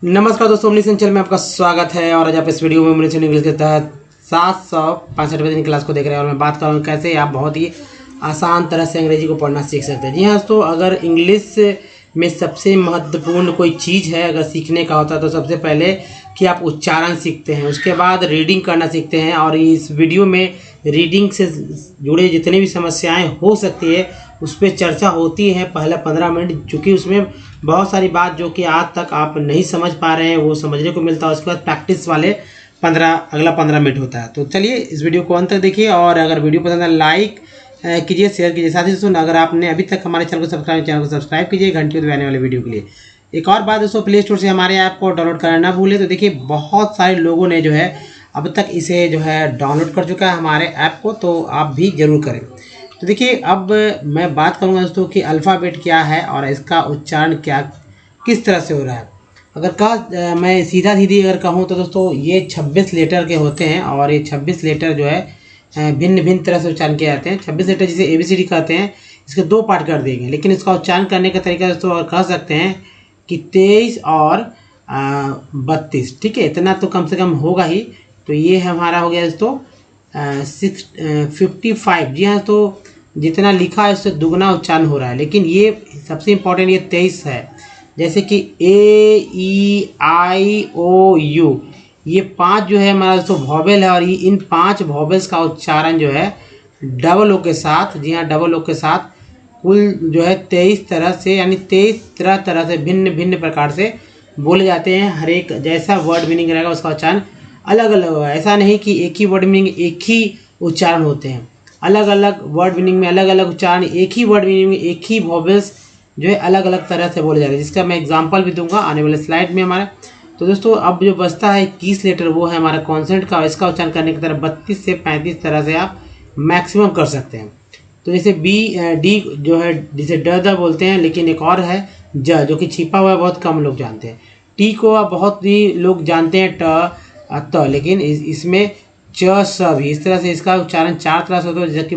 नमस्कार दोस्तों, English channel में आपका स्वागत है। और आज आप इस वीडियो में इंग्लिश के तहत 765 दिन क्लास को देख रहे हैं और मैं बात कर रहा हूँ कैसे आप बहुत ही आसान तरह से अंग्रेजी को पढ़ना सीख सकते हैं। जी हाँ दोस्तों, अगर इंग्लिश में सबसे महत्वपूर्ण कोई चीज़ है अगर सीखने का होता है तो सबसे पहले कि आप उच्चारण सीखते हैं, उसके बाद रीडिंग करना सीखते हैं। और इस वीडियो में रीडिंग से जुड़े जितनी भी समस्याएं हो सकती है उस पर चर्चा होती है पहले 15 मिनट, चूँकि उसमें बहुत सारी बात जो कि आज तक आप नहीं समझ पा रहे हैं वो समझने को मिलता है। उसके बाद प्रैक्टिस वाले अगला 15 मिनट होता है। तो चलिए इस वीडियो को अंत तक देखिए और अगर वीडियो पसंद है लाइक कीजिए, शेयर कीजिए। साथ ही दोस्तों, अगर आपने अभी तक हमारे चैनल को सब्सक्राइब कीजिए घंटी में आने वाले वीडियो के लिए। एक और बात दोस्तों, प्ले स्टोर से हमारे ऐप को डाउनलोड करना ना भूलें। तो देखिए बहुत सारे लोगों ने जो है अब तक इसे जो है डाउनलोड कर चुका है हमारे ऐप को, तो आप भी ज़रूर करें। तो देखिए अब मैं बात करूँगा दोस्तों कि अल्फ़ाबेट क्या है और इसका उच्चारण किस तरह से हो रहा है। अगर मैं सीधा सीधी अगर कहूँ तो दोस्तों ये 26 लेटर के होते हैं और ये 26 लेटर जो है भिन्न भिन्न तरह से उच्चारण किए जाते हैं। 26 लेटर जिसे ABCD कहते हैं, इसके 2 पार्ट कर देंगे, लेकिन इसका उच्चारण करने का तरीका दोस्तों और कह सकते हैं कि 23 और 32। ठीक है, इतना तो कम से कम होगा ही। तो ये हमारा हो गया दोस्तों 55। जी हाँ, तो जितना लिखा है उससे दुगना उच्चारण हो रहा है, लेकिन ये सबसे इम्पोर्टेंट ये 23 है। जैसे कि AEIOU ये 5 जो है हमारा दोस्तों वॉवेल है और ये इन 5 वॉवेल्स का उच्चारण जो है डबल ओ के साथ, जी हाँ डबल ओ के साथ कुल जो है 23 तरह से, यानी 23 तरह से भिन्न भिन्न प्रकार से बोले जाते हैं। हर एक जैसा वर्ड मीनिंग रहेगा उसका उच्चारण अलग अलग होगा। ऐसा नहीं कि एक ही वर्ड मीनिंग एक ही उच्चारण होते हैं, अलग अलग वर्ड मीनिंग में अलग अलग उच्चारण, एक ही वर्ड मीनिंग में एक ही वॉवेल्स जो है अलग अलग तरह से बोले जा रहे हैं, जिसका मैं एग्जांपल भी दूंगा आने वाले स्लाइड में हमारे। तो दोस्तों अब जो बचता है 21 लेटर वो है हमारा कॉन्सोनेंट का। इसका उच्चारण करने की तरफ 32 से 35 तरह से आप मैक्सिमम कर सकते हैं। तो जैसे D जो है जिसे ड बोलते हैं, लेकिन एक और है ज जो कि छिपा हुआ है, बहुत कम लोग जानते हैं। T को आप बहुत ही लोग जानते हैं त, लेकिन इसमें च स भी, इस तरह से इसका उच्चारण 4 तरह से होता है, जैसे कि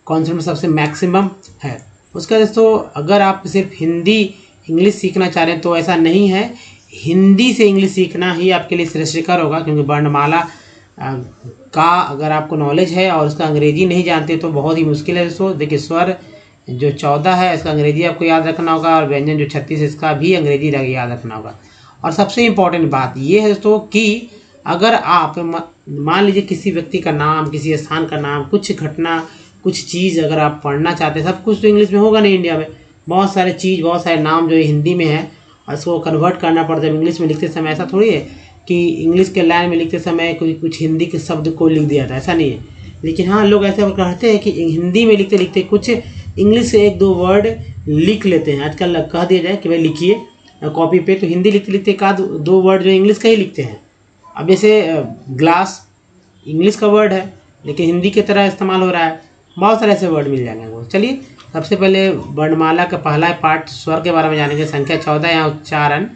कॉन्सोनेंट में सबसे मैक्सिमम है। उसका दोस्तों अगर आप सिर्फ हिंदी इंग्लिश सीखना चाह रहे हैं तो ऐसा नहीं है, हिंदी से इंग्लिश सीखना ही आपके लिए श्रेष्ठकर होगा, क्योंकि वर्णमाला का अगर आपको नॉलेज है और उसका अंग्रेजी नहीं जानते तो बहुत ही मुश्किल है दोस्तों। देखिए स्वर जो 14 है इसका अंग्रेजी आपको याद रखना होगा और व्यंजन जो 36 है इसका भी अंग्रेजी याद रखना होगा। और सबसे इम्पॉर्टेंट बात ये है दोस्तों कि अगर आप मान लीजिए किसी व्यक्ति का नाम, किसी स्थान का नाम, कुछ घटना, कुछ चीज़ अगर आप पढ़ना चाहते हैं, सब कुछ तो इंग्लिश में होगा नहीं, इंडिया में बहुत सारे चीज़, बहुत सारे नाम जो हिंदी में है और इसको कन्वर्ट करना पड़ता है इंग्लिश में लिखते समय। ऐसा थोड़ी है कि इंग्लिश के लाइन में लिखते समय कुछ हिंदी के शब्द को लिख दिया था, ऐसा नहीं है। लेकिन हाँ, लोग ऐसा कहते हैं कि हिंदी में लिखते लिखते कुछ इंग्लिश से 1-2 वर्ड लिख लेते हैं। आजकल कह दिया जाए कि भाई लिखिए कॉपी पे, तो हिंदी लिखते लिखते 1-2 वर्ड जो इंग्लिश का ही लिखते हैं। अब जैसे ग्लास इंग्लिश का वर्ड है लेकिन हिंदी की तरह इस्तेमाल हो रहा है, बहुत सारे ऐसे वर्ड मिल जाएंगे वो। चलिए सबसे पहले वर्णमाला का पहला पार्ट स्वर के बारे में जानेंगे। संख्या 14 यहाँ उच्चारण,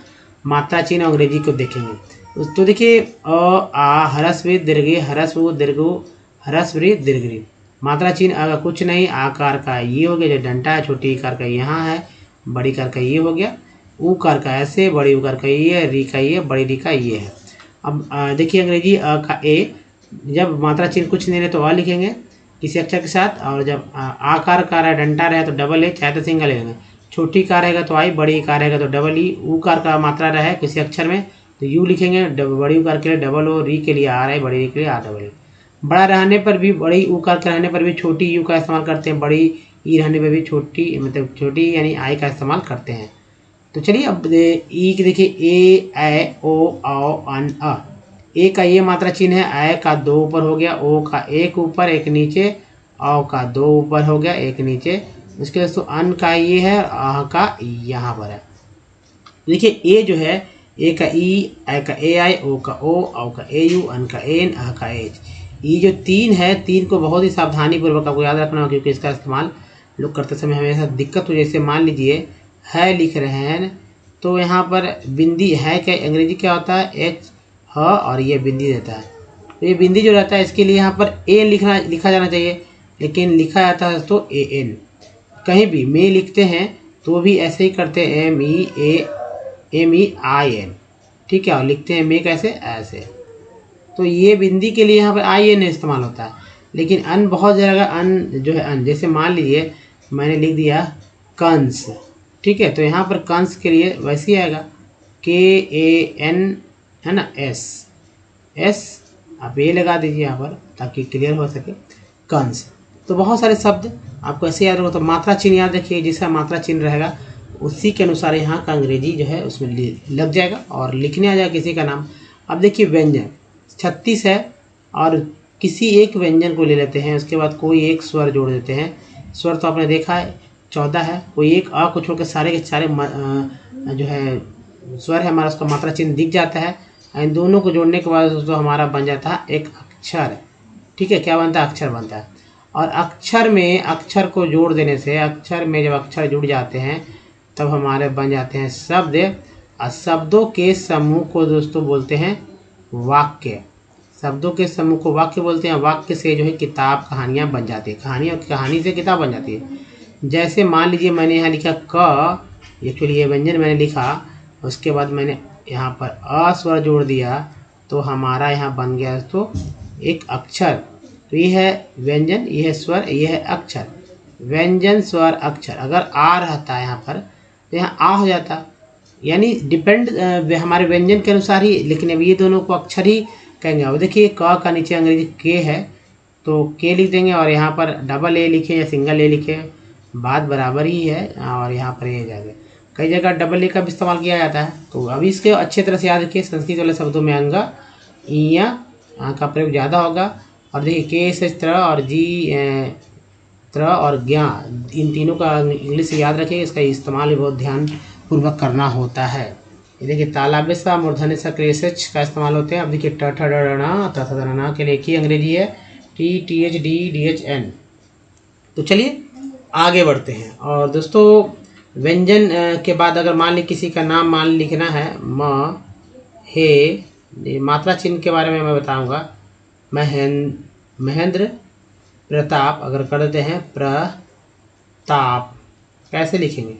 मात्रा चिन्ह अंग्रेजी को देखेंगे। तो देखिए अ आ ह्रस्व दीर्घ, ह्रस्व दीर्घ, ह्रस्व दीर्घ। मात्रा चिन्ह कुछ नहीं, आकार का ये हो गया जो डंटा है, छोटी इकार का यहाँ है, बड़ी कार का ये हो गया, उकार का ऐसे, बड़ी उकार का ये है, री का ये, बड़ी री का ये है। अब देखिए अंग्रेजी अ का ए, जब मात्रा चिन्ह कुछ नहीं रहे तो अ लिखेंगे किसी अक्षर के साथ, और जब आकार का रहे, डंटा रहे तो डबल ए, चाहे तो सिंगल ए। छोटी कार रहेगा तो आई, बड़ी कार रहेगा तो डबल ई, उकार का मात्रा रहे किसी अक्षर में तो यू लिखेंगे, बड़ी उकार के लिए डबल ओ, री के लिए आर है, बड़ी री के लिए आर डबल ए। बड़ा रहने पर भी, बड़ी उकार के रहने पर भी छोटी यू का इस्तेमाल करते हैं, बड़ी ई रहने पर भी छोटी मतलब छोटी यानी आई का इस्तेमाल करते हैं। तो चलिए अब ई की देखिए ए ओ औ अन अ। ए का ये मात्रा चिन्ह है, ए का 2 ऊपर हो गया, ओ का 1 ऊपर 1 नीचे, औ का 2 ऊपर हो गया 1 नीचे। उसके बाद तो अन का ये है, आह का यहाँ पर है। देखिए ए जो है, ए का ई, ए का ए आई, ओ का ओ, औ का ए यू, अन का एन, आह का एच। ये जो 3 है, 3 को बहुत ही सावधानी पूर्वक आपको याद रखना होगा, क्योंकि इसका इस्तेमाल लोग करते समय हमेशा दिक्कत हो। जैसे मान लीजिए है लिख रहे हैं तो यहाँ पर बिंदी है, क्या अंग्रेजी क्या होता है, एच ह और ये बिंदी देता है। तो ये बिंदी जो रहता है इसके लिए यहाँ पर ए लिखा जाना चाहिए, लेकिन लिखा जाता है तो AN। कहीं भी में लिखते हैं तो भी ऐसे ही करते हैं, MEA MEIN, ठीक है। और लिखते हैं मे कैसे, ऐसे। तो ये बिंदी के लिए यहाँ पर IN इस्तेमाल होता है। लेकिन अन बहुत जगह अन जो है अन, जैसे मान लीजिए मैंने लिख दिया कंस, ठीक है, तो यहाँ पर कंस के लिए वैसे ही आएगा KAN, है ना, S आप ये लगा दीजिए यहाँ पर ताकि क्लियर हो सके, कंस। तो बहुत सारे शब्द आपको ऐसे याद होगा। तो मात्रा चिन्ह याद रखिए, जिसका मात्रा चिन्ह रहेगा उसी के अनुसार यहाँ का अंग्रेजी जो है उसमें लग जाएगा और लिखने आ जाएगा किसी का नाम। अब देखिए व्यंजन 36 है और किसी एक व्यंजन को ले लेते हैं, उसके बाद कोई एक स्वर जोड़ देते हैं। स्वर तो आपने देखा है 14 है, कोई एक अ को छोड़ के सारे के सारे जो है स्वर है हमारा, उसका मात्रा चिन्ह दिख जाता है। इन दोनों को जोड़ने के बाद तो हमारा बन जाता है एक अक्षर, ठीक है। क्या बनता है, अक्षर बनता है। और अक्षर में अक्षर को जोड़ देने से, अक्षर में जब अक्षर जुड़ जाते हैं तब हमारे बन जाते हैं शब्द। और शब्दों के समूह को दोस्तों बोलते हैं वाक्य। शब्दों के समूह को वाक्य बोलते हैं। वाक्य से जो है किताब कहानियाँ बन जाती है, कहानी से किताब बन जाती है। जैसे मान लीजिए मैंने यहाँ लिखा क, एक्चुअली ये व्यंजन मैंने लिखा, उसके बाद मैंने यहाँ पर अ स्वर जोड़ दिया तो हमारा यहाँ बन गया तो एक अक्षर। तो ये है व्यंजन, ये है स्वर, ये है अक्षर। व्यंजन स्वर अक्षर। अगर आ रहता है यहाँ पर तो यहाँ आ हो जाता, यानी डिपेंड हमारे व्यंजन के अनुसार ही। लेकिन अब ये दोनों को अक्षर ही कहेंगे। अब देखिए क का नीचे अंग्रेजी के है तो के लिख देंगे और यहाँ पर डबल ए लिखे या सिंगल ए लिखे, बात बराबर ही है। और यहाँ पर ये जाएगा, कई जगह डबल ए का भी इस्तेमाल किया जाता है। तो अभी इसके अच्छे तरह से याद रखिए, संस्कृत वाले शब्दों में अंग इया का प्रयोग ज़्यादा होगा। और देखिए के से त्र और जी त्र और ज्ञा, इन तीनों का इंग्लिश से याद रखिए। इसका इस्तेमाल भी बहुत ध्यान पूर्वक करना होता है। ये देखिए तालाबे सा मूर्धन्य सा क्रेसच का इस्तेमाल होते हैं। अब देखिए ट ठ ड ण त थ द न के लिए एक ही अंग्रेजी है, TTHDDHN। तो चलिए आगे बढ़ते हैं। और दोस्तों व्यंजन के बाद अगर मान ली किसी का नाम मान लिखना है, म हे, मात्रा चिन्ह के बारे में मैं बताऊंगा। महेंद्र प्रताप, अगर कर देते हैं प्रताप, कैसे लिखेंगे,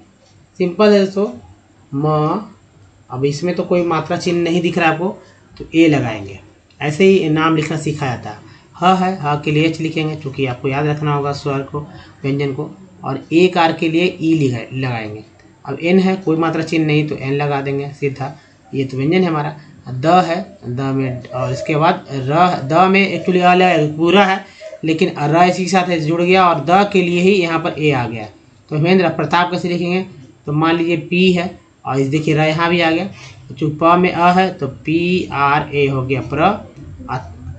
सिंपल है दोस्तों। म, अब इसमें तो कोई मात्रा चिन्ह नहीं दिख रहा है आपको, तो ए लगाएंगे। ऐसे ही नाम लिखना सीखा जाता है। ह है, ह के लिए H लिखेंगे क्योंकि आपको याद रखना होगा स्वर को, व्यंजन को। और ए कार के लिए ई लगाएंगे। अब एन है, कोई मात्रा चिन्ह नहीं तो एन लगा देंगे सीधा, ये तो व्यंजन है हमारा। द है, द में, और इसके बाद र, द में एक्चुअली पूरा है लेकिन र इसी के साथ जुड़ गया और द के लिए ही यहाँ पर ए आ गया। तो महेंद्र प्रताप कैसे लिखेंगे, तो मान लीजिए पी है और इस देखिए र यहाँ भी आ गया। चूँकि प में अ है तो PRA हो गया प्र।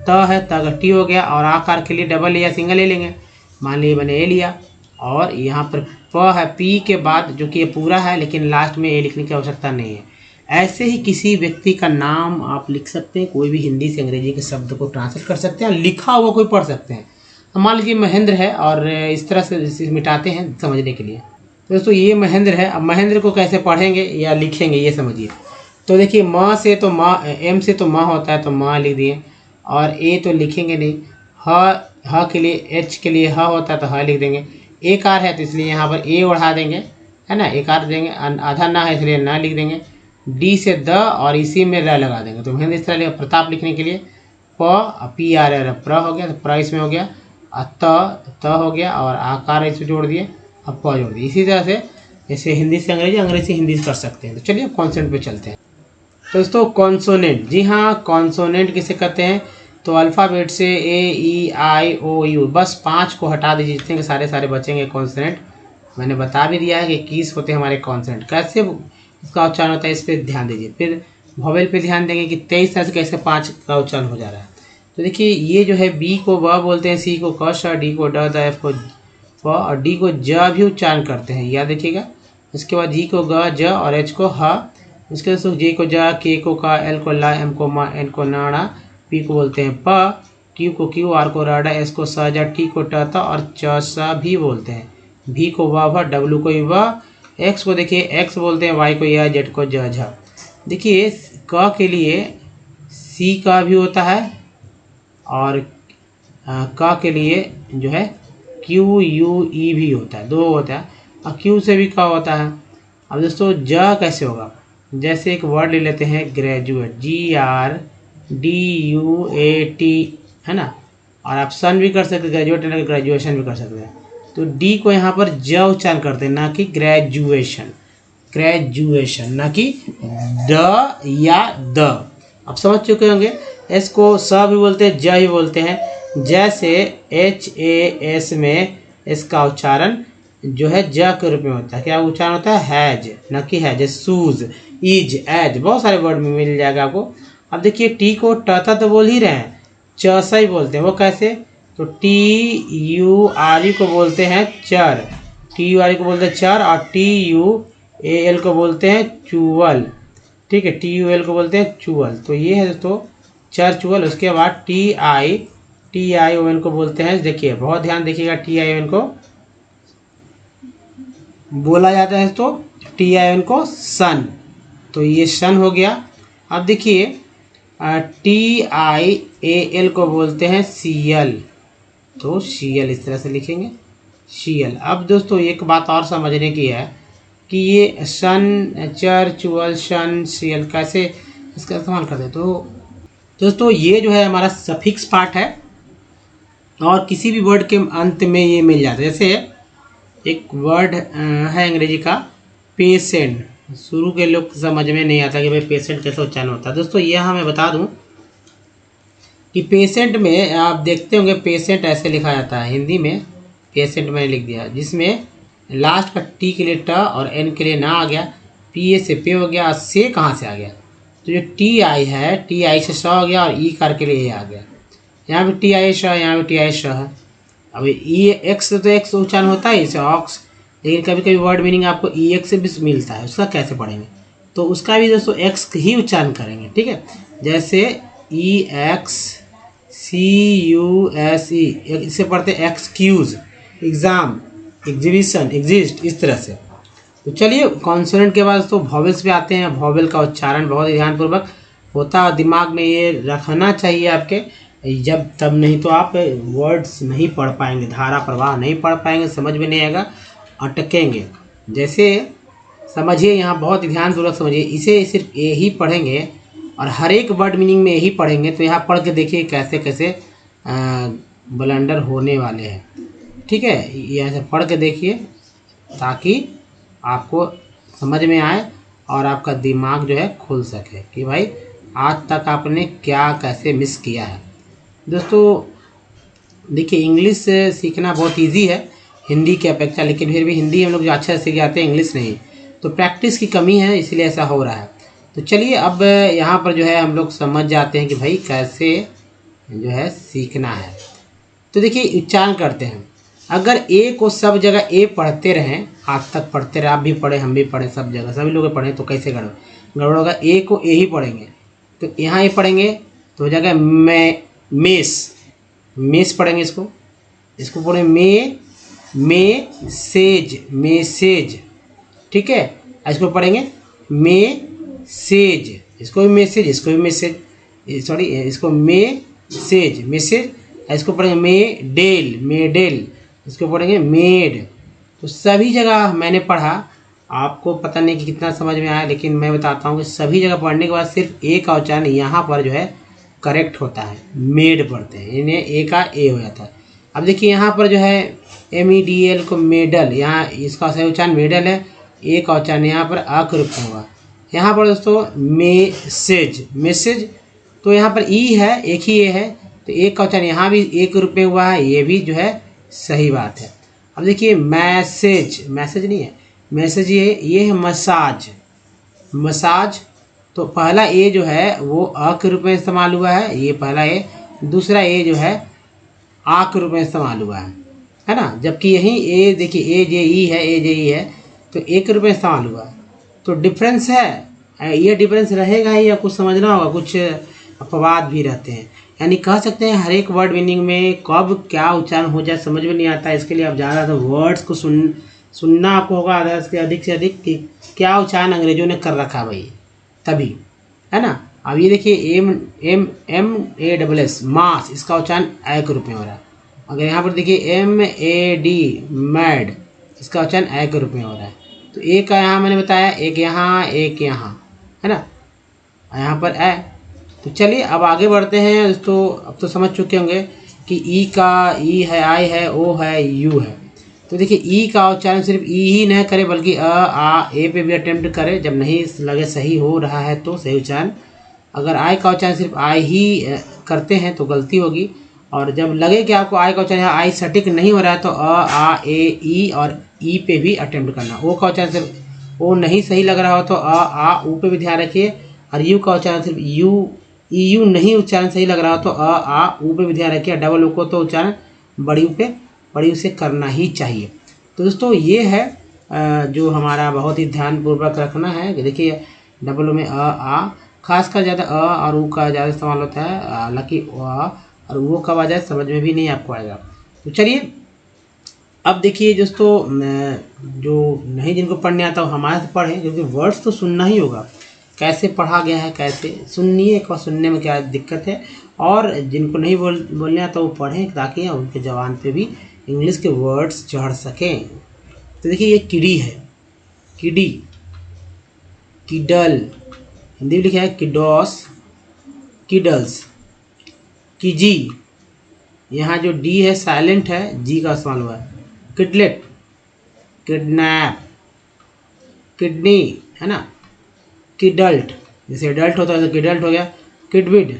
त है, त टी हो गया। और आकार के लिए डबल ए या सिंगल ए लेंगे। मान लीजिए मैंने ए लिया और यहाँ पर प है, पी के बाद जो कि ये पूरा है लेकिन लास्ट में ए लिखने की आवश्यकता नहीं है। ऐसे ही किसी व्यक्ति का नाम आप लिख सकते हैं, कोई भी हिंदी से अंग्रेजी के शब्द को ट्रांसलेट कर सकते हैं, लिखा हुआ कोई पढ़ सकते हैं। मान लीजिए महेंद्र है और इस तरह से मिटाते हैं समझने के लिए। तो दोस्तों ये महेंद्र है। अब महेंद्र को कैसे पढ़ेंगे या लिखेंगे ये समझिए। तो देखिए म से तो म, एम से तो म होता है तो म लिख दिए, और ए तो लिखेंगे नहीं। ह के लिए, एच के लिए ह होता है तो ह लिख देंगे। ए कार है तो इसलिए यहाँ पर ए बढ़ा देंगे, है ना, ए कार देंगे। आधा ना है इसलिए ना लिख देंगे। डी से द और इसी में र लगा देंगे। तो महेंद्र इस तरह प्रताप लिखने के लिए PRR प्र हो गया, तो प्र इसमें हो गया, त हो गया और आकार इसमें जोड़ दिए, अब प जोड़ दिए। इसी तरह से जैसे हिंदी से अंग्रेजी, अंग्रेजी से हिंदी कर सकते हैं। तो चलिए कॉन्सोनेंट पे चलते हैं। तो दोस्तों कॉन्सोनेंट, जी हाँ, कॉन्सोनेंट किसे कहते हैं, तो अल्फ़ाबेट से AEIOU, बस 5 को हटा दीजिए, जितने के सारे बचेंगे कॉन्सोनेंट। मैंने बता भी दिया है कि किस होते हैं हमारे कॉन्सोनेंट, कैसे इसका उच्चारण होता है, इस पर ध्यान दीजिए। फिर वॉवेल पे ध्यान देंगे कि 23 तरह से कैसे 5 का उच्चारण हो जा रहा है। तो देखिए ये जो है बी को ब बोलते हैं, सी को क, श, डी को ड, द, एफ को फ और डी को ज भी उच्चारण करते हैं, याद रखिएगा। उसके बाद जी को ग, ज और एच को ह। उसके बाद जे को ज, के को का, एल को ला, एम को म, एन को नाणा, पी को बोलते हैं प, क्यू को क्यू, आर को राडा, एस को स, ज, टी को ट, त और च सा भी बोलते हैं। भी को व भ, डब्लू को व, एक्स को देखिए एक्स बोलते हैं, वाई को या, जेड को ज, झ। देखिए क के लिए सी का भी होता है और क के लिए जो है क्यू यू ई भी होता है, 2 होता है। और क्यू से भी क होता है। अब दोस्तों ज कैसे होगा, जैसे एक वर्ड ले लेते हैं ग्रेजुएट, GRDUAT, है ना। और आप सन भी कर सकते हैं, ग्रेजुएट ना ग्रेजुएशन भी कर सकते हैं। तो डी को यहाँ पर ज उच्चारण करते हैं, ना कि ग्रेजुएशन, ग्रेजुएशन ना कि द या द। आप समझ चुके होंगे। एस को स भी बोलते हैं, ज भी बोलते हैं। जैसे HAS में इसका उच्चारण जो है ज के रूप में होता है। क्या उच्चारण होता है? हैज, ना कि हैज। शूज, इज, एज, बहुत सारे वर्ड में मिल जाएगा आपको। अब देखिए टी को ट तो बोल ही रहे हैं, च सा ही बोलते हैं। वो कैसे? तो TURE को बोलते हैं चर, TURE को बोलते हैं चर, और TUAL को बोलते हैं चुअल। ठीक है, TUL को बोलते हैं चुअल। तो ये है दोस्तों चर चुअल। उसके बाद TION को बोलते हैं, देखिए बहुत ध्यान देखिएगा, TION को बोला जाता है तो TION को सन। तो ये सन हो गया। अब देखिए TIAL को बोलते हैं CL, तो CL इस तरह से लिखेंगे, CL। अब दोस्तों एक बात और समझने की है कि ये सन, चर, चुअल, सन, CL कैसे इसका इस्तेमाल करते हैं। तो दोस्तों ये जो है हमारा सफिक्स पार्ट है, और किसी भी वर्ड के अंत में ये मिल जाता है। जैसे एक वर्ड है अंग्रेजी का पेशेंट, शुरू के लोग समझ में नहीं आता कि भाई पेशेंट कैसे उच्चारण होता है। दोस्तों यह मैं बता दूं कि पेशेंट में आप देखते होंगे पेशेंट ऐसे लिखा जाता है हिंदी में, पेशेंट मैंने लिख दिया, जिसमें लास्ट का टी के लिए ट और एन के लिए ना आ गया, PA से पे हो गया, और से कहाँ से आ गया? तो जो TI है, TI से स हो गया, और ई कार के लिए ए आ गया। यहाँ भी TI श है, यहाँ भी TI श है। अब EX तो एक्स उच्चारण होता है इसे ऑक्स, लेकिन कभी कभी वर्ड मीनिंग आपको EX से भी मिलता है, उसका कैसे पढ़ेंगे? तो उसका भी दोस्तों एक्स ही उच्चारण करेंगे। ठीक है, जैसे EXCUSE, इसे पढ़ते हैं एक्सक्यूज, एग्जाम, एग्जीबिशन, एग्जिस्ट, इस तरह से। तो चलिए कॉन्सोनेंट के बाद तो वॉवेल्स पे आते हैं। वॉवेल का उच्चारण बहुत ही ध्यानपूर्वक होता है, दिमाग में ये रखना चाहिए आपके, जब तब नहीं तो आप वर्ड्स नहीं पढ़ पाएंगे, धारा प्रवाह नहीं पढ़ पाएंगे, समझ में नहीं आएगा, अटकेंगे। जैसे समझिए, यहाँ बहुत ध्यानपूर्वक समझिए, इसे सिर्फ ए ही पढ़ेंगे और हर एक वर्ड मीनिंग में यही पढ़ेंगे। तो यहाँ पढ़ के देखिए कैसे कैसे ब्लंडर होने वाले हैं। ठीक है, यहाँ से पढ़ के देखिए ताकि आपको समझ में आए और आपका दिमाग जो है खुल सके कि भाई आज तक आपने क्या कैसे मिस किया है। दोस्तों देखिए इंग्लिश सीखना बहुत इजी है हिंदी की अपेक्षा, लेकिन फिर भी हिंदी हम लोग जो अच्छा सीख जाते हैं, इंग्लिश नहीं। तो प्रैक्टिस की कमी है, इसलिए ऐसा हो रहा है। तो चलिए अब यहाँ पर जो है हम लोग समझ जाते हैं कि भाई कैसे जो है सीखना है। तो देखिए उच्चारण करते हैं। अगर ए को सब जगह ए पढ़ते रहें, आज तक पढ़ते रहे, आप भी पढ़े, हम भी पढ़े, सब जगह सभी लोग पढ़े, तो कैसे गड़बड़ होगा? ए को ए ही पढ़ेंगे, तो यहाँ ए पढ़ेंगे तो हो जाएगा मेस पढ़ेंगे, इसको पढ़े मेसेज। ठीक है, इसको पढ़ेंगे मेसेज, इसको भी मैसेज, इसको भी मैसेज, सॉरी इसको मैसेज, इसको पढ़ेंगे मेडेल, इसको पढ़ेंगे मेड। तो सभी जगह मैंने पढ़ा, आपको पता नहीं कि कितना समझ में आया, लेकिन मैं बताता हूँ कि सभी जगह पढ़ने के बाद सिर्फ ए का उच्चारण यहाँ पर जो है करेक्ट होता है, मेड पढ़ते हैं, इन्हें ए का ए हो जाता है। अब देखिए यहाँ पर जो है MEDL को मेडल, यहाँ इसका सही उच्चारण मेडल है, ए का उच्चारण यहाँ पर अ के रूप में होगा। यहाँ पर दोस्तों मैसेज, तो यहाँ पर ई है, एक ही ए है, तो ए का उच्चारण यहाँ भी ए के रूप में हुआ है, ये भी जो है सही बात है। अब देखिए मैसेज नहीं है, मैसेज ये है मसाज, तो पहला ए जो है वो अ के रूप में इस्तेमाल हुआ है, ये पहला ए, दूसरा ए जो है आ के रूप में इस्तेमाल हुआ है ना। जबकि यही ए देखिए AJE है, तो ए के रूप में इस्तेमाल हुआ है, तो डिफरेंस है। ये डिफरेंस रहेगा ही, या कुछ समझना होगा, कुछ अपवाद भी रहते हैं। यानी कह सकते हैं हर एक वर्ड मीनिंग में कब क्या उच्चारण हो जाए समझ में नहीं आता। इसके लिए आप ज़्यादा तो वर्ड्स को सुनना आपको होगा अधिक से अधिक कि क्या उच्चारण अंग्रेजों ने कर रखा भाई, तभी, है ना। अब ये देखिए MASS मास, इसका उच्चारण ए के रूप में हो रहा है। अगर यहाँ पर देखिए MAD मैड, इसका उच्चारण ए के रूप में हो रहा है। तो एक का यहाँ मैंने बताया, एक यहाँ, एक यहाँ, है ना, यहाँ पर ए। तो चलिए अब आगे बढ़ते हैं दोस्तों। अब तो समझ चुके होंगे कि ई का ई है, आई है, ओ है, यू है। तो देखिए ई का उच्चारण सिर्फ ई ही न करे बल्कि अ आ ए पे भी अटेम्प्ट करे, जब नहीं लगे सही हो रहा है तो सही उच्चारण। अगर आई का उच्चारण सिर्फ आई ही करते हैं तो गलती होगी, और जब लगे कि आपको आई का उच्चारण आई सटीक नहीं हो रहा है तो अ आ ए ई और ई पे भी अटेम्प्ट करना। ओ का उच्चारण सिर्फ ओ नहीं सही लग रहा हो तो अ आ ऊ पे भी ध्यान रखिए, और यू का उच्चारण सिर्फ यू ई यू नहीं उच्चारण सही लग रहा हो तो अ आ ऊ पे भी ध्यान रखिए। डबल ओ को तो उच्चारण बड़ी पे बड़ी उसे करना ही चाहिए। तो दोस्तों ये है जो हमारा बहुत ही ध्यानपूर्वक रखना है कि देखिए डबल ओ में अ आ खासकर ज़्यादा अ और ऊ का ज़्यादा इस्तेमाल होता है, हालांकि अ और वो कब आ जाए समझ में भी नहीं आपको आएगा। तो चलिए अब देखिए दोस्तों, जो नहीं जिनको पढ़ने आता हो हमारे से पढ़ें, क्योंकि वर्ड्स तो सुनना ही होगा, कैसे पढ़ा गया है कैसे सुनिए, और सुनने में क्या दिक्कत है, और जिनको नहीं बोलने आता वो पढ़ें ताकि उनके जबान पे भी इंग्लिश के वर्ड्स चढ़ सकें। तो देखिए ये किडी है, किडी, किडल, हिंदी में लिखा है किडोस, किडल्स, किजी, यहाँ जो डी है साइलेंट है, जी का इस्तेमाल हुआ है। किडलेट, किडनैप, किडनी, है ना, किडल्ट, जैसे एडल्ट होता है तो किडल्ट हो गया, किडविड,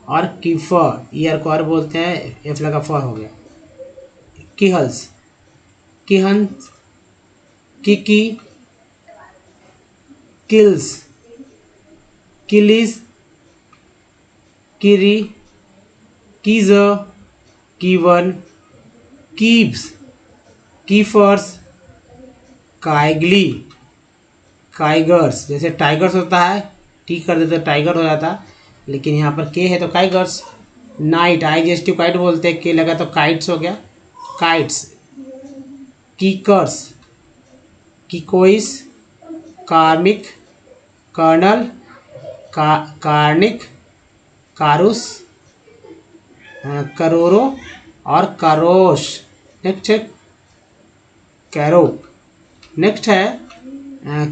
और कीफर, ईयर को और बोलते हैं, एफ लगा फर हो गया। किहल्स, किहंस, किकी, किल्स, किलिस, किरी, कीजर, कीवन, कीब्स, कीफर्स, काइगली, काइगर्स, जैसे टाइगर्स होता है टी कर देते तो टाइगर हो जाता, लेकिन यहाँ पर के है तो काइगर्स। नाइट, IGST काइट बोलते हैं, के लगा तो काइट्स हो गया, काइट्स। कीकर्स, कीकोइस, कार्मिक, कर्नल, कार्निक, कारुस, करोरो और कारोश। नेक्स्ट है कैरो, नेक्स्ट है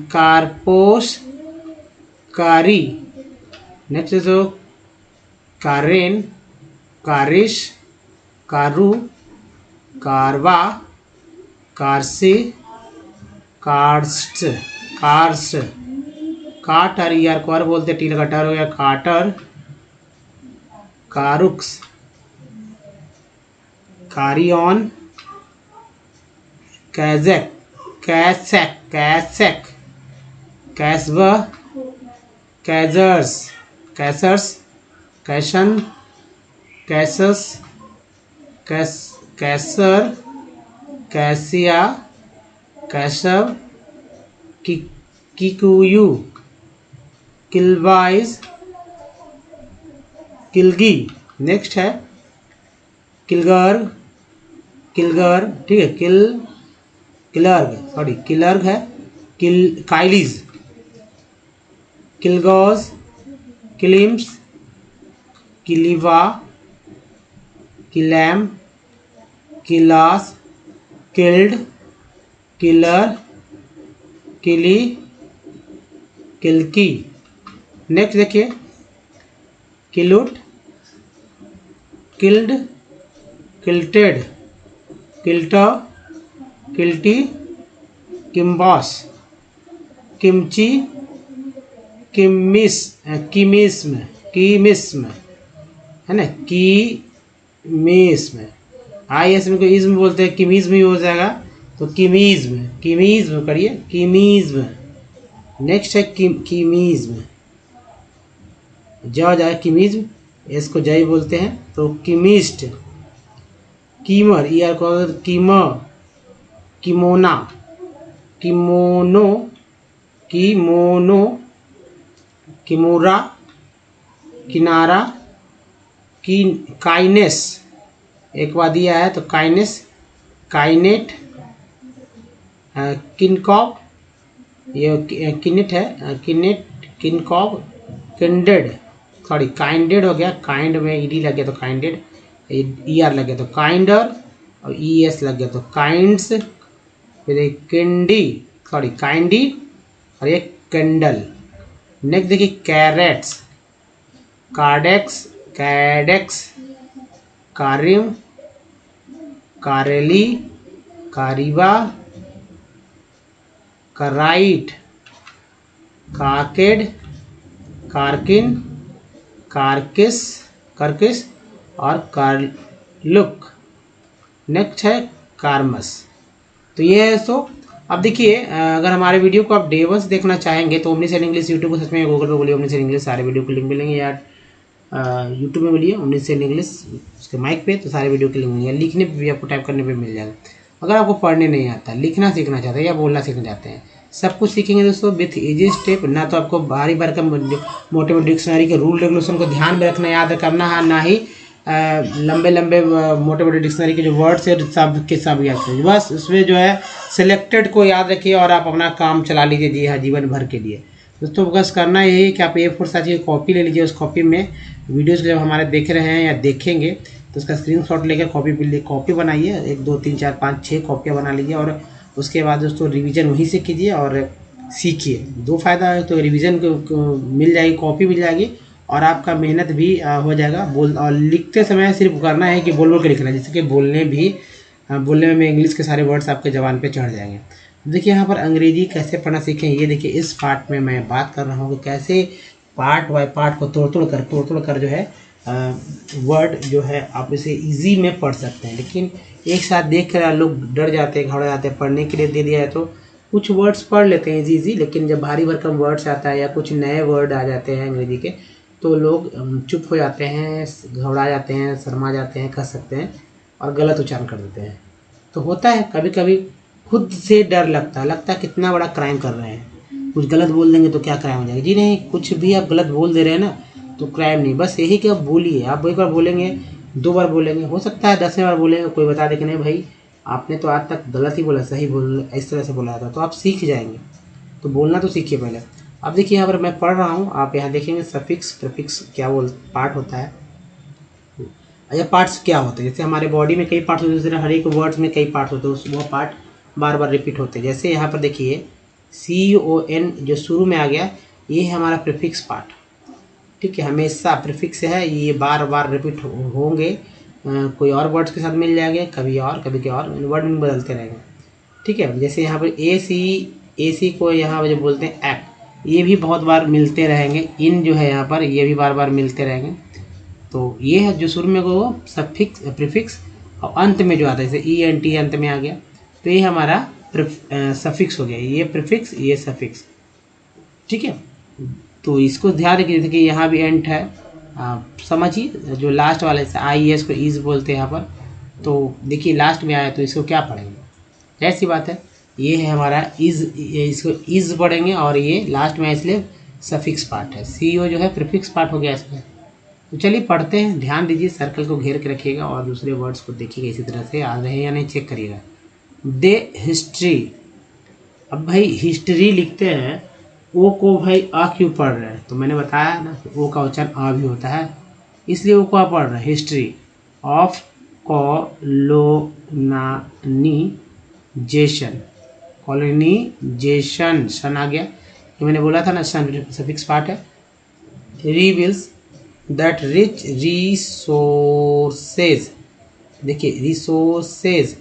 कारपोस, कारी, नेक्स्ट है कारेन, कारिश, कारू, कारवा, कारसी, कार्स्ट, कार्स्ट, काटर, यार को बोलते टी लगा टर हो गया, काटर, कारुक्स, कारियन, कैजेक, कैसेक, कैसेक, कैसवा, कैजर्स, कैसर्स, कैशन, कैसस, कैसर, कैसिया, कैशव, किकुयू, किलवाइज, किलगी। नेक्स्ट है किलगर, किलगर, ठीक है, किलर्ग, सॉरी किलर्ग है, काइलीज, किलगॉज, किलिम्स, किलिवा, किलैम, किलास, किल्ड, किलर, किली, किल्की। नेक्स्ट देखिए किलुट, किल्ड, किल्टेड, किल्टर, किल्टी, किम्बॉस, किमची, किमिस, किमिस्म, किमिस्म, है ना, किमिस्म, IS में को इज्म बोलते हैं, किमिज्म ही हो जाएगा तो किमिज्म, किमिज्म करिए, किमिज्म। नेक्स्ट है किमिज्म, ज जाए किमिज्म, इसको जय बोलते हैं तो किमिस्ट, कीमर, ईयर को Kiemer, Kimona, kimono, kimono, kimura, किनारा, काइनेस, एक बार दिया है तो काइनेस, काइनेट, किनकॉप, ये किनेट है, किनेट, किनकॉप, किंडेड, सॉरी काइंडेड हो गया, काइंड में ईडी लग गया तो काइंडेड, ER लग गया तो काइंडर, और ES लग गया तो काइंड्स, फिर एक कैंडी, सॉरी काइंडी, और एक कैंडल। नेक्स्ट देखिए कैरेट्स, कार्डेक्स, कैडेक्स, कारिम, कारेली, कारीबा, कराइट, काकेड, कारकिन, कारकिस, करकिस और कारलुक। नेक्स्ट है कार्मस। तो ये है। सो अब देखिए अगर हमारे वीडियो को आप डे 1 से देखना चाहेंगे तो ओमनीसेट इंग्लिश यूट्यूब को सच में गूगल पे बोलिए ओमनीसेट इंग्लिश, सारे वीडियो के लिंक मिलेंगे, या यूट्यूब में बोलिए ओमनीसेट इंग्लिश उसके माइक पे, तो सारे वीडियो के लिंक मिलेंगे। लिखने पे भी आपको टाइप करने पे मिल जाएगा। अगर आपको पढ़ने नहीं आता, लिखना सीखना चाहते हैं या बोलना सीखना चाहते हैं, सब कुछ सीखेंगे दोस्तों विथ इजी स्टेप। ना तो आपको भारी भरकम मोटे मोटे डिक्शनरी के रूल रेगुलेशन को ध्यान में रखना याद करना है, ना ही लंबे लंबे मोटे मोटे डिक्शनरी के जो वर्ड्स है सब के सब याद करिए। बस उसमें जो है सिलेक्टेड को याद रखिए और आप अपना काम चला लीजिए जी हाँ जीवन भर के लिए। दोस्तों बस करना यही है कि आप A4 साइज की कॉपी ले लीजिए। उस कॉपी में वीडियोस जब हमारे देख रहे हैं या देखेंगे तो उसका स्क्रीनशॉट लेकर कॉपी बनाइए। 1 2 3 4 5 6 कॉपियाँ बना लीजिए और उसके बाद दोस्तों रिवीजन वहीं से कीजिए और सीखिए। 2 फायदा है, तो रिवीजन को मिल जाएगी, कॉपी मिल जाएगी और आपका मेहनत भी हो जाएगा। और लिखते समय सिर्फ करना है कि बोल बोल के लिखना है, जैसे कि बोलने में इंग्लिश के सारे वर्ड्स आपके जबान पे चढ़ जाएंगे। देखिए यहाँ पर अंग्रेजी कैसे पढ़ना सीखें, ये देखिए इस पार्ट में मैं बात कर रहा हूँ कि कैसे पार्ट बाय पार्ट को तोड़ तोड़ कर जो है वर्ड जो है आप इसे इजी में पढ़ सकते हैं। लेकिन एक साथ देख कर लोग डर जाते हैं, घबरा जाते हैं। पढ़ने के लिए दे दिया है तो कुछ वर्ड्स पढ़ लेते हैं इजी, लेकिन जब भारी भरकम वर्ड्स आता है या कुछ नए वर्ड आ जाते हैं अंग्रेजी के तो लोग चुप हो जाते हैं, घबरा जाते हैं, शर्मा जाते हैं, कह सकते हैं, और गलत उच्चारण कर देते हैं। तो होता है कभी कभी खुद से डर लगता है कितना बड़ा क्राइम कर रहे हैं, कुछ गलत बोल देंगे तो क्या क्राइम हो जाएगा। जी नहीं, कुछ भी आप गलत बोल दे रहे हैं ना तो क्राइम नहीं, बस यही कि आप बोलिए। आप एक बार बोलेंगे, 2 बार बोलेंगे, हो सकता है 10वें बार बोलेंगे कोई बता दे कि नहीं भाई आपने तो आज तक गलत ही बोला, सही बोल इस तरह से बोला था, तो आप सीख जाएंगे। तो बोलना तो सीखिए पहले। अब देखिए यहाँ पर मैं पढ़ रहा हूँ, आप यहाँ देखेंगे सफिक्स प्रीफिक्स क्या पार्ट होता है या पार्ट्स क्या होते हैं। जैसे हमारे बॉडी में कई पार्ट्स होते हैं, जैसे हर एक वर्ड्स में कई पार्ट्स होते हैं, वो पार्ट बार बार रिपीट होते हैं। जैसे यहाँ पर देखिए CON जो शुरू में आ गया, ये है हमारा प्रीफिक्स पार्ट। ठीक है, हमेशा प्रीफिक्स है, ये बार बार रिपीट होंगे। कोई और वर्ड्स के साथ मिल जाएंगे, कभी और वर्ड में बदलते रहेंगे। ठीक है, जैसे यहाँ पर AC को यहाँ जो बोलते हैं एक्ट, ये भी बहुत बार मिलते रहेंगे। इन जो है यहाँ पर ये भी बार बार मिलते रहेंगे। तो ये है जो शुरू में वो सफिक्स प्रीफिक्स, और अंत में जो आता है जैसे ENT अंत में आ गया तो ये हमारा सफिक्स हो गया। ये प्रीफिक्स, ये सफिक्स। ठीक है, तो इसको ध्यान रखिए कि यहाँ भी एंट है, समझिए। जो लास्ट वाला है IES को इज बोलते हैं यहाँ पर, तो देखिए लास्ट में आया तो इसको क्या पढ़ेंगे, ऐसी बात है। ये है हमारा इज, इसको इज पढ़ेंगे और ये लास्ट में इसलिए सफिक्स पार्ट है। CO जो है प्रीफिक्स पार्ट हो गया इसमें। तो चलिए पढ़ते हैं, ध्यान दीजिए, सर्कल को घेर के रखिएगा और दूसरे वर्ड्स को देखिएगा इसी तरह से आ रहे हैं या नहीं चेक करिएगा। दे हिस्ट्री, अब भाई हिस्ट्री लिखते हैं, ओ को भाई आ क्यों पढ़ रहे हैं, तो मैंने बताया ना ओ का उच्चारण आ भी होता है, इसलिए ओ को आ पढ़ रहे हैं। हिस्ट्री ऑफ कॉलोनाइजेशन, सन आ गया, ये मैंने बोला था ना, सन सफिक्स पार्ट है। रिवील्स दैट रिच रिसोर्सेज, देखिए resources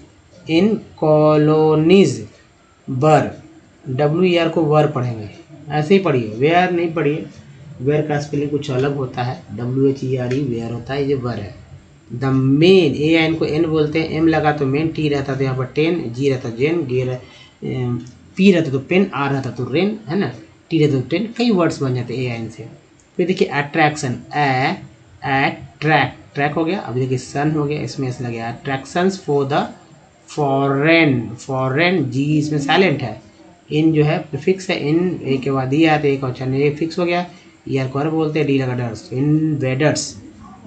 in colonies were, WER को वर पढ़ेंगे, ऐसे ही पढ़िए, वेयर नहीं पढ़िए। वेयर का स्पेलिंग कुछ अलग होता है, WHERE वेयर होता है, ये वर है। द मेन, AN को N बोलते हैं, M लगा तो मेन, T रहता तो यहाँ पर टेन, G रहता जेन, P रहता तो पेन, R रहता तो रेन, है ना, T रहता तो टेन, कई वर्ड्स बन जाते हैं AN से। फिर देखिए अट्रैक्शन, ट्रैक हो गया। अब देखिए सन हो गया, इसमें ऐसा लगे attractions for the foreign, G इसमें साइलेंट है। इन जो है प्रीफिक्स है, इन एक के बाद ये आते एक और चैनल, ये फिक्स हो गया। ER को बोलते हैं, D लगा डर्स, invaders.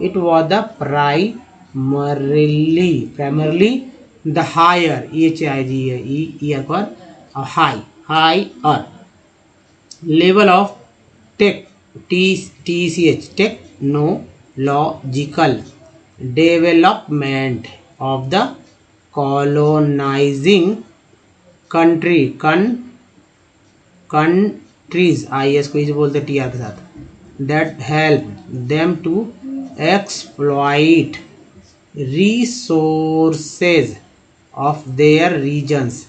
It was the primarily the higher, EHIGE ER high level of TECH technological development of the colonizing country ट्रीज, आई एस को इज बोलते टी आर के साथ, that help them to exploit resources of their regions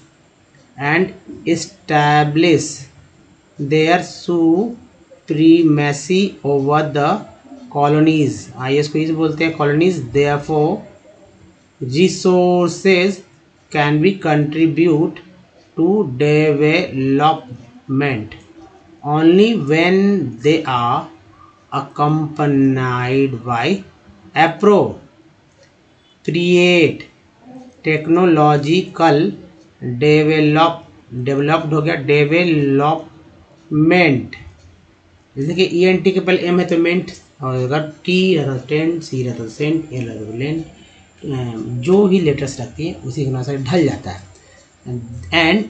and establish their supremacy over the colonies, IS को इस बोलते हैं colonies, therefore resources can be contribute to development only when they are accompanied by appropriate technological developed हो गया development, जैसे कि ई n T के पहले एम है तो मेंट, और अगर टी रहता टेंट, सी रहता तो सेंट, ए रहता तो लेंट, जो भी लेटर्स रखती है उसी के अनुसार ढल जाता है। एंड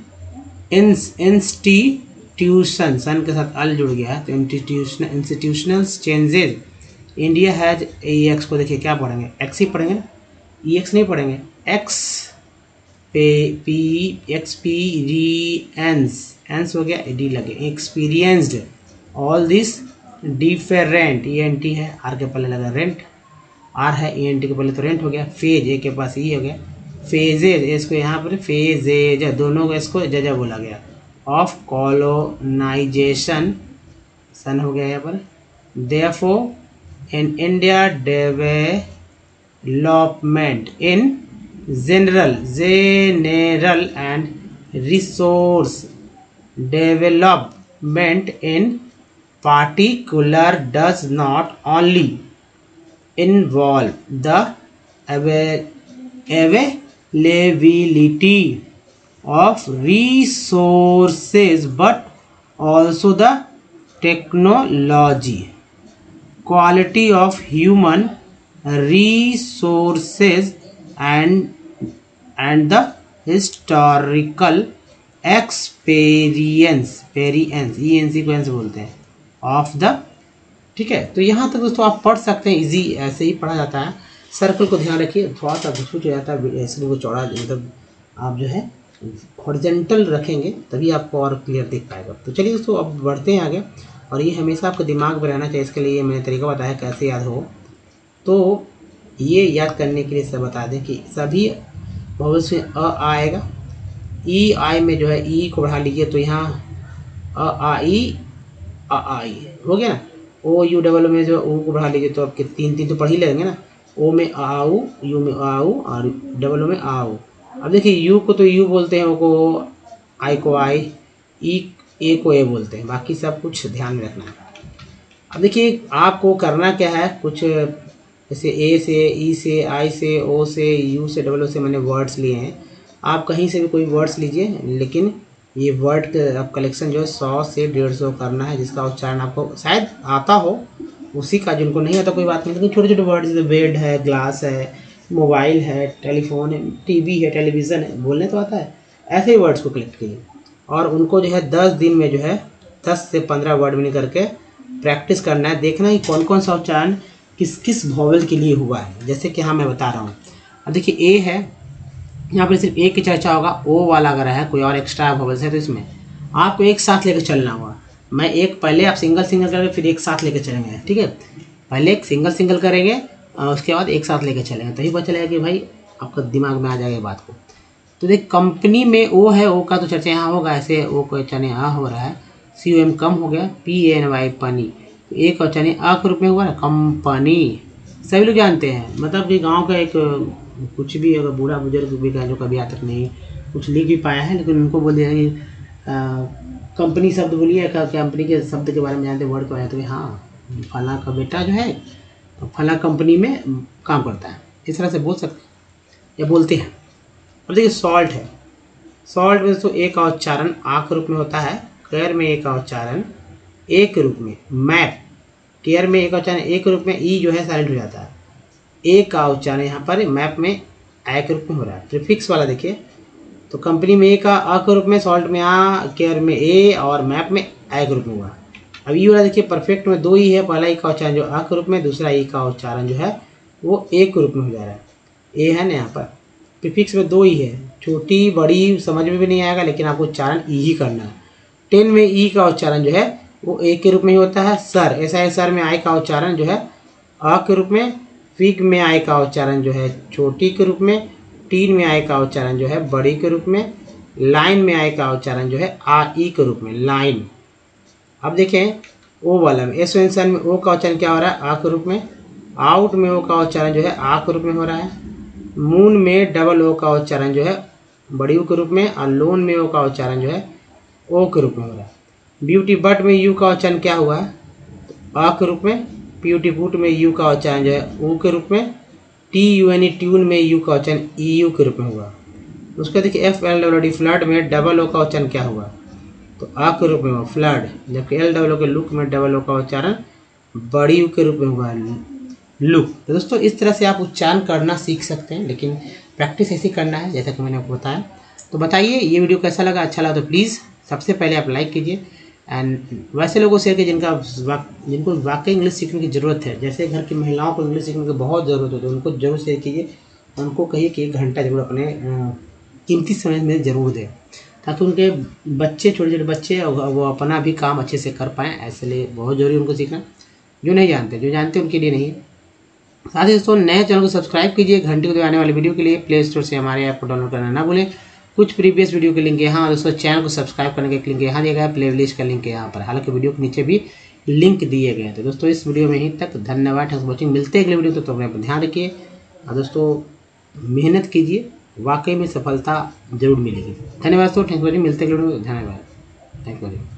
इंस्टीट्यूशन, सन के साथ अल जुड़ गया है तो institutional changes, India has E x को देखिए क्या पढ़ेंगे, एक्स ही पढ़ेंगे ना, ई एक्स नहीं पढ़ेंगे, एक्सपीरियंस हो गया, डी लगे, experienced all this different, e n t है, आर के पहले लगा रेंट, आर है ई एन टी के पहले तो रेंट हो गया, फेज ए के पास ई हो गया, फेजेज इसको यहाँ पर फेजेज दोनों को इसको जजा बोला गया, ऑफ कॉलोनाइजेशन सन हो गया यहाँ पर, therefore in India development in general and resource development in particular does not only involve the availability of resources but also the technology, quality of human resources and the historical experience ENC को एंस बोलते हैं of the, ठीक है। तो यहाँ तक दोस्तों आप पढ़ सकते हैं, इजी ऐसे ही पढ़ा जाता है। सर्कल को ध्यान रखिए, थोड़ा सा घुसुट हो जाता है इसलिए वो चौड़ा, मतलब आप जो है हॉरिजॉन्टल रखेंगे तभी आपको और क्लियर दिख पाएगा। तो चलिए दोस्तों अब बढ़ते हैं आगे, और ये हमेशा आपको दिमाग में रहना चाहिए, इसके लिए मैंने तरीका बताया कैसे याद हो। तो ये याद करने के लिए सब बता दें कि सभी भविष्य में अ आएगा, ई आई में जो है ई को बढ़ा लीजिए तो यहाँ अ आई हो गया ना, ओ यू डबल में जो ओ को बढ़ा लीजिए तो आपके तीन तो पढ़ ही लेंगे ना, ओ में आऊ, यू में आऊ और डबल में आऊ। अब देखिए यू को तो यू बोलते हैं, ओ को आई को आई, ई ए को ए बोलते हैं, बाकी सब कुछ ध्यान में रखना है। अब देखिए आपको करना क्या है, कुछ जैसे ए से, ई से, आई से, ओ से, यू से, डबल ओ से मैंने वर्ड्स लिए हैं। आप कहीं से भी कोई वर्ड्स लीजिए, लेकिन ये वर्ड का कलेक्शन जो है 100 से 150 करना है, जिसका उच्चारण आपको शायद आता हो उसी का, जिनको नहीं आता कोई बात नहीं, लेकिन छोटे छोटे वर्ड जैसे बेड है, ग्लास है, मोबाइल है, टेलीफोन है, टीवी है, टेलीविज़न है, बोलने तो आता है, ऐसे ही वर्ड्स को कलेक्ट कीजिए और उनको जो है 10 दिन में जो है 10 से 15 वर्ड में करके प्रैक्टिस करना है। देखना है कौन कौन सा उच्चारण किस किस वॉवेल के लिए हुआ है। जैसे कि हाँ मैं बता रहा हूँ, अब देखिए ए है, यहाँ पर सिर्फ ए की चर्चा होगा, ओ वाला अगर है कोई और एक्स्ट्रा वॉवेल्स है तो इसमें आपको एक साथ लेकर चलना होगा। मैं एक पहले आप सिंगल करेंगे फिर एक साथ लेकर चलेंगे, ठीक है, पहले एक सिंगल करेंगे और उसके बाद एक साथ लेकर चलेंगे, तभी पता चलेगा कि भाई आपका दिमाग में आ जाएगा बात को। तो देख कंपनी में ओ है, ओ का तो चर्चा यहाँ होगा, ऐसे ओ को चने यहाँ हो रहा है, COM कम हो गया, PNY पानी, एक और चने आ के रूप में हुआ ना कंपनी, सभी लोग जानते हैं। मतलब कि गांव का एक कुछ भी अगर बूढ़ा बुजुर्ग भी का जो कभी आज तक नहीं कुछ लिख भी पाया है, लेकिन उनको बोल दिया कि कंपनी शब्द बोलिए, कंपनी के शब्द के बारे में जानते, वर्ड को तो हाँ फला का बेटा जो है फला कंपनी में काम करता है, इस तरह से बोल सकते हैं या बोलते हैं। अब देखिए सॉल्ट है, सॉल्ट में तो एक का उच्चारण आ के रूप में होता है, केयर में एक का उच्चारण ए के रूप में, मैप केयर में एक का उच्चारण ए के रूप में, ई जो है साइलेंट हो जाता है, ए का उच्चारण यहाँ पर मैप में ए के रूप में हो रहा है। प्रीफिक्स वाला देखिए तो कंपनी में ए का अ के रूप में, सॉल्ट में आ, केयर में ए और मैप में ए के रूप में हुआ। अब ई वाला देखिए परफेक्ट में 2 ही है, पहला ई का उच्चारण जो आ के रूप में, दूसरा ई का उच्चारण जो है वो ए के रूप में हो जा रहा है, ए है ना यहाँ पर, प्रीफिक्स में 2 ही है, छोटी बड़ी समझ में भी नहीं आएगा, लेकिन आपको उच्चारण ई ही करना है। 10 में ई का उच्चारण जो है वो ए के रूप में ही होता है। सर, ऐसा है, सर में आई का उच्चारण जो है अ के रूप में। फिग में आई का उच्चारण जो है छोटी के रूप में। टीन में आई का उच्चारण जो है बड़ी के रूप में। लाइन में आई का उच्चारण जो है आ ई के रूप में, लाइन। अब देखें ओ वाला में, एस व्यंजन में ओ का उच्चारण क्या हो रहा है, आ के रूप में। आउट में ओ का उच्चारण जो है आ के रूप में हो रहा है। मून में डबल ओ का उच्चारण जो है बड़ी ऊ के रूप में, और लोन में ओ का उच्चारण जो है ओ के रूप में हो रहा है। ब्यूटी बट में यू का उच्चारण क्या हुआ है, अ के रूप में। ब्यूटीफुट में यू का उच्चारण जो है ऊ के रूप में। T u n e tune में यू का उच्चारण ई यू के रूप में हुआ। उसके देखिए F L W D flood में डबल ओ का उच्चारण क्या हुआ, तो आ के रूप में हुआ फ्लड। जबकि एल डबल ओ के लुक में डबल ओ का उच्चारण बड़ी यू के रूप में हुआ लुक। तो दोस्तों इस तरह से आप उच्चारण करना सीख सकते हैं, लेकिन प्रैक्टिस ऐसी करना है जैसा कि मैंने आपको बताया। तो बताइए ये वीडियो कैसा लगा, अच्छा लगा तो प्लीज़ सबसे पहले आप लाइक कीजिए, एंड वैसे लोगों को शेयर कीजिए जिनको वाकई इंग्लिश सीखने की ज़रूरत है। जैसे घर की महिलाओं को इंग्लिश सीखने की बहुत ज़रूरत होती है, उनको जरूर शेयर कीजिए। उनको कहिए कि 1 घंटा जरूर अपने कीमती समय में ज़रूर दें, ताकि उनके बच्चे, छोटे छोटे बच्चे, वो अपना भी काम अच्छे से कर पाएँ। ऐसे लिए बहुत ज़रूरी उनको सीखना। जो नहीं जानते, जो जानते उनके लिए नहीं है। साथ ही दोस्तों नए चैनल को सब्सक्राइब कीजिए घंटी को दबाने वाले वीडियो के लिए। प्ले स्टोर से हमारे ऐप को डाउनलोड करना ना भूलें। कुछ प्रीवियस वीडियो के लिंक यहाँ, दोस्तों चैनल को सब्सक्राइब करने का लिंक यहाँ दिया गया है, प्ले लिस्ट का लिंक यहाँ पर। हालांकि वीडियो के नीचे भी लिंक दिए गए हैं। तो दोस्तों इस वीडियो में यहीं तक, धन्यवाद, थैंक्स फॉर वॉचिंग। मिलते हैं अगले वीडियो, तो अपना ध्यान रखिए और दोस्तों मेहनत कीजिए, वाकई में सफलता जरूर मिलेगी। धन्यवाद दोस्तों, थैंक्स फॉर वॉचिंग। मिलते हैं अगले वीडियो में, धन्यवाद, थैंक यू।